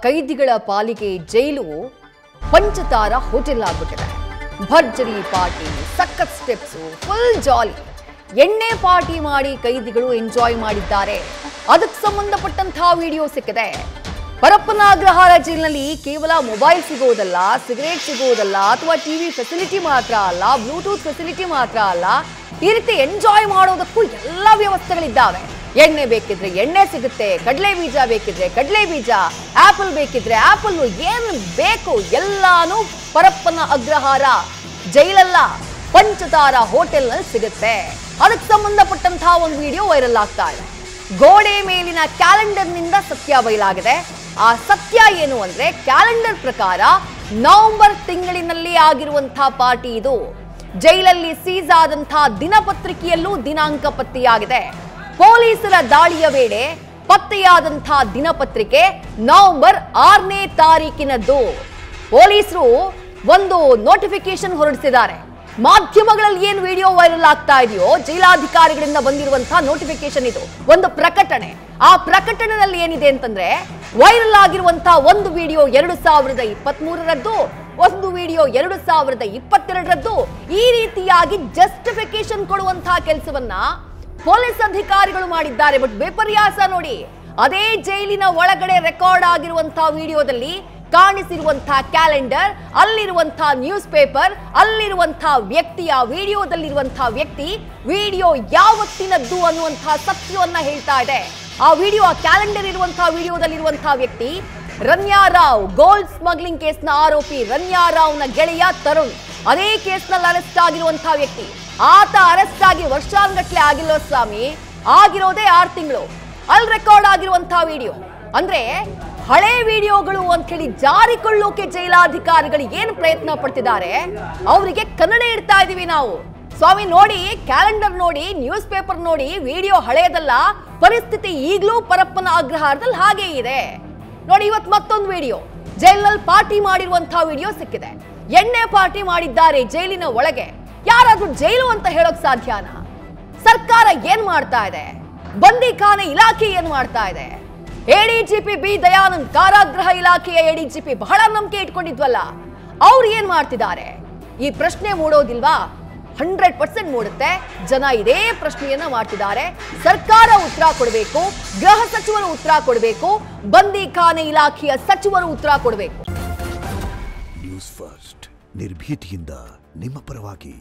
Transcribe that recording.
ಕೈದಿಗಳ ಪಾಲಿಗೆ ಜೈಲು ಪಂಚತಾರ ಹೋಟೆಲ್ ಆಗ್ಬಿಟ್ಟಿದೆ. ಭರ್ಜರಿ ಪಾರ್ಟಿ, ಸಖತ್ ಸ್ಟೆಪ್ಸ್, ಫುಲ್ ಜಾಲಿ. ಎಣ್ಣೆ ಪಾರ್ಟಿ ಮಾಡಿ ಕೈದಿಗಳು ಎಂಜಾಯ್ ಮಾಡಿದ್ದಾರೆ. ಅದಕ್ಕೆ ಸಂಬಂಧಪಟ್ಟಂತಹ ವಿಡಿಯೋ ಸಿಕ್ಕಿದೆ. ಪರಪ್ಪನ ಅಗ್ರಹಾರ ಜೈಲಿನಲ್ಲಿ ಕೇವಲ ಮೊಬೈಲ್ ಸಿಗೋದಲ್ಲ, ಸಿಗರೇಟ್ ಸಿಗೋದಲ್ಲ, ಅಥವಾ ಟಿವಿ ಫೆಸಿಲಿಟಿ ಮಾತ್ರ ಅಲ್ಲ, ಬ್ಲೂಟೂತ್ ಫೆಸಿಲಿಟಿ ಮಾತ್ರ ಅಲ್ಲ, ಈ ರೀತಿ ಎಂಜಾಯ್ ಮಾಡೋದಕ್ಕೂ ಎಲ್ಲ ವ್ಯವಸ್ಥೆಗಳಿದ್ದಾವೆ. ಎಣ್ಣೆ ಬೇಕಿದ್ರೆ ಎಣ್ಣೆ ಸಿಗುತ್ತೆ, ಕಡಲೆ ಬೀಜ ಬೇಕಿದ್ರೆ ಕಡಲೆ ಬೀಜ, ಆಪಲ್ ಬೇಕಿದ್ರೆ ಆಪಲ್, ಏನು ಬೇಕು ಎಲ್ಲಾನು ಪರಪ್ಪನ ಅಗ್ರಹಾರ ಜೈಲಲ್ಲ ಪಂಚತಾರ ಹೋಟೆಲ್ ನಲ್ಲಿ ಸಿಗುತ್ತೆ. ಅದಕ್ಕೆ ಸಂಬಂಧಪಟ್ಟಂತಹ ಒಂದು ವಿಡಿಯೋ ವೈರಲ್ ಆಗ್ತಾ ಇದೆ. ಗೋಡೆ ಮೇಲಿನ ಕ್ಯಾಲೆಂಡರ್ ನಿಂದ ಸತ್ಯ ಬಯಲಾಗಿದೆ. ಆ ಸತ್ಯ ಏನು ಅಂದ್ರೆ, ಕ್ಯಾಲೆಂಡರ್ ಪ್ರಕಾರ ನವೆಂಬರ್ ತಿಂಗಳಿನಲ್ಲಿ ಆಗಿರುವಂತಹ ಪಾರ್ಟಿ ಇದು. ಜೈಲಲ್ಲಿ ಸೀಸ್ ಆದಂತಹ ದಿನಪತ್ರಿಕೆಯಲ್ಲೂ ದಿನಾಂಕ ಪತ್ತೆಯಾಗಿದೆ. ಪೊಲೀಸರ ದಾಳಿಯ ವೇಳೆ ಪತ್ತೆಯಾದಂತಹ ದಿನಪತ್ರಿಕೆ ನವೆಂಬರ್ 6ನೇ ತಾರೀಕಿನದ್ದು. ಪೊಲೀಸರು ಒಂದು ನೋಟಿಫಿಕೇಶನ್ ಹೊರಡಿಸಿದ್ದಾರೆ. ಮಾಧ್ಯಮಗಳಲ್ಲಿ ಏನು ವಿಡಿಯೋ ವೈರಲ್ ಆಗ್ತಾ ಇದೆಯೋ, ಜೈಲಾಧಿಕಾರಿಗಳಿಂದ ಬಂದಿರುವಂತಹ ನೋಟಿಫಿಕೇಶನ್ ಇದು, ಒಂದು ಪ್ರಕಟಣೆ. ಆ ಪ್ರಕಟಣೆಯಲ್ಲಿ ಏನಿದೆ ಅಂತಂದ್ರೆ, ವೈರಲ್ ಆಗಿರುವಂತಹ ಒಂದು ವಿಡಿಯೋ 2023ರದ್ದು, ಒಂದು ವಿಡಿಯೋ 2022ರದ್ದು. ಈ ರೀತಿಯಾಗಿ ಜಸ್ಟಿಫಿಕೇಶನ್ ಕೊಡುವಂತಹ ಕೆಲಸವನ್ನ ಪೊಲೀಸ್ ಅಧಿಕಾರಿಗಳು ಮಾಡಿದ್ದಾರೆ. ಬಟ್ ವಿಪರ್ಯಾಸ ನೋಡಿ, ಅದೇ ಜೈಲಿನ ಒಳಗಡೆ ರೆಕಾರ್ಡ್ ಆಗಿರುವಂತಹ ವಿಡಿಯೋದಲ್ಲಿ ಕಾಣಿಸಿರುವಂತಹ ಕ್ಯಾಲೆಂಡರ್, ಅಲ್ಲಿರುವಂತಹ ನ್ಯೂಸ್ ಪೇಪರ್, ಅಲ್ಲಿರುವಂತಹ ವ್ಯಕ್ತಿ, ಆ ವಿಡಿಯೋದಲ್ಲಿರುವಂತಹ ವ್ಯಕ್ತಿ ವಿಡಿಯೋ ಯಾವತ್ತಿನದ್ದು ಅನ್ನುವಂತಹ ಸತ್ಯವನ್ನ ಹೇಳ್ತಾ ಇದೆ. ಆ ವಿಡಿಯೋ, ಆ ಕ್ಯಾಲೆಂಡರ್ ಇರುವಂತಹ ವಿಡಿಯೋದಲ್ಲಿರುವಂತಹ ವ್ಯಕ್ತಿ ರನ್ಯಾ ರಾವ್, ಗೋಲ್ಡ್ ಸ್ಮಗ್ಲಿಂಗ್ ಕೇಸ್ನ ಆರೋಪಿ ರನ್ಯಾ ರಾವ್ನ ಗೆಳೆಯ ತರುಣ್. ಅದೇ ಕೇಸ್ನಲ್ಲಿ ಅರೆಸ್ಟ್ ಆಗಿರುವಂತಹ ವ್ಯಕ್ತಿ. ಆತ ಅರೆಸ್ಟ್ ಆಗಿ ವರ್ಷಾನ್ಗಟ್ಲೆ ಆಗಿಲ್ಲ ಸ್ವಾಮಿ, ಆಗಿರೋದೇ 6 ತಿಂಗಳು. ಅಲ್ಲಿ ರೆಕಾರ್ಡ್ ಆಗಿರುವಂತಹ ವಿಡಿಯೋ ಅಂದ್ರೆ ಹಳೆ ವಿಡಿಯೋಗಳು ಅಂತ ಹೇಳಿ ಜಾರಿಕೊಳ್ಳೋಕೆ ಜೈಲಾಧಿಕಾರಿಗಳು ಏನು ಪ್ರಯತ್ನ ಪಡ್ತಿದ್ದಾರೆ, ಅವರಿಗೆ ಕನ್ನಡ ಇಡ್ತಾ ಇದೀವಿ ನಾವು. ಸ್ವಾಮಿ ನೋಡಿ, ಕ್ಯಾಲೆಂಡರ್ ನೋಡಿ, ನ್ಯೂಸ್ ಪೇಪರ್ ನೋಡಿ, ವಿಡಿಯೋ ಹಳೆಯದಲ್ಲ. ಪರಿಸ್ಥಿತಿ ಈಗಲೂ ಪರಪ್ಪನ ಅಗ್ರಹಾರದಲ್ಲಿ ಹಾಗೆ ಇದೆ ನೋಡಿ. ಇವತ್ತು ಮತ್ತೊಂದು ವಿಡಿಯೋ, ಜೈಲಿನಲ್ಲಿ ಪಾರ್ಟಿ ಮಾಡಿರುವಂತಹ ವಿಡಿಯೋ ಸಿಕ್ಕಿದೆ. ಎಣ್ಣೆ ಪಾರ್ಟಿ ಮಾಡಿದ್ದಾರೆ ಜೈಲಿನ ಒಳಗೆ. ಯಾರಾದ್ರೂ ಜೈಲು ಅಂತ ಹೇಳೋಕ್ ಸಾಧ್ಯನಾ? ಸರ್ಕಾರ ಏನ್ ಮಾಡ್ತಾ ಇದೆ? ಬಂದಿಖಾನೆ ಇಲಾಖೆ ಏನ್ ಮಾಡ್ತಾ ಇದೆ? ಎಡಿಜಿಪಿ ಬಿ ದಯಾನಂದ್, ಕಾರಾಗೃಹ ಇಲಾಖೆಯ ಎಡಿಜಿಪಿ, ಬಹಳ ನಂಬಿಕೆ ಇಟ್ಕೊಂಡಿದ್ವಲ್ಲ, ಅವ್ರು ಏನ್ ಮಾಡ್ತಿದ್ದಾರೆ? ಈ ಪ್ರಶ್ನೆ ಮೂಡೋದಿಲ್ವಾ? 100% ಮೂಡುತ್ತೆ. ಜನ ಇದೇ ಪ್ರಶ್ನೆಯನ್ನ ಮಾಡ್ತಿದ್ದಾರೆ. ಸರ್ಕಾರ ಉತ್ತರ ಕೊಡಬೇಕು, ಗೃಹ ಸಚಿವರು ಉತ್ತರ ಕೊಡಬೇಕು, ಬಂದಿಖಾನೆ ಇಲಾಖೆಯ ಸಚಿವರು ಉತ್ತರ ಕೊಡಬೇಕು. ನ್ಯೂಸ್ ಫಸ್ಟ್, ನಿರ್ಭೀತಿಯಿಂದ ನಿಮ್ಮ ಪರವಾಗಿ.